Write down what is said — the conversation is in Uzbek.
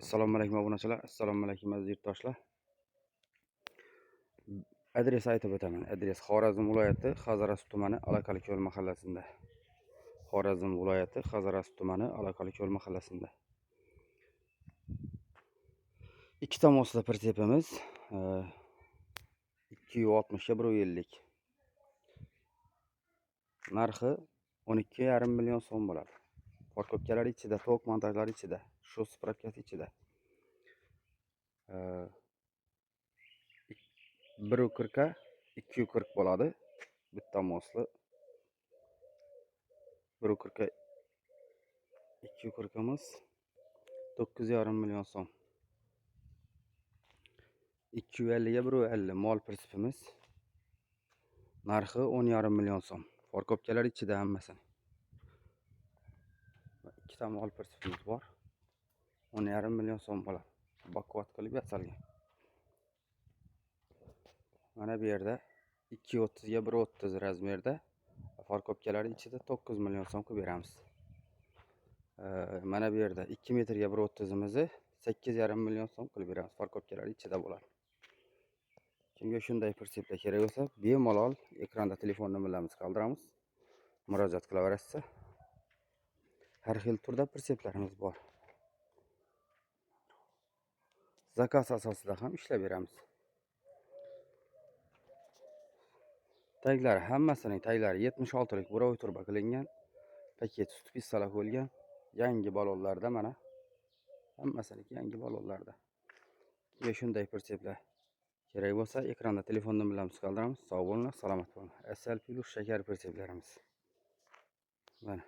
Assalomu alaykum obunachilar, assalomu alaykum aziz yurtdoshlar. Adres aytib o'taman. Adres Xorazm viloyati Xazaras tumani Alaqaliko'l mahallasida. Xorazm viloyati Xazaras tumani Alaqaliko'l mahallasida. Ikkita mosla pritsepimiz 260 ga 150. Narxi 12,5 million so'm bo'ladi. Parkovkalar ichida, tok montajlari ichida, shu spravkasi ichida. 140 ga 240 bo'ladi. Bitta mosli 140 ga 240 imiz 9,5 million so'm. 250 ga 150 mol prinsipimiz. Narxi 10,5 million so'm. Parkovkalar ichida hammasi. Ikkita mol prinsipimiz bor. 10,5 million so'm bo'ladi. Baquvvat qilib yasalgan. Mana bu yerda 230 ga 130 razmerda parkovkalar ichida 9 million so'm qilib beramiz. Mana bu yerda 2 metrga 130 imizni 8,5 million so'm qilib beramiz. Parkovkalar ichida bo'ladi. Kimga shunday prinsiplar kerak bo'lsa, bemalol ekranda telefon nomerlarimizni qoldiramiz. Murojaat qilaverasiz. Har xil turda prinsiplarimiz bor. Zakaz asosida ham ishlab beramiz. Taglari hammasining taglari 76 lik buroq turba qilingan. Paket stupistlar qo'yilgan. Yangi balonlarda mana hammasiniki yangi balonlarda. Kimga shunday prinsiplar kerak bo'lsa, ekranda telefon nomerlarimizni qoldiramiz. Sog' bo'linglar, salomat bo'linglar. Asal plus shakar prinsiplarimiz. Mana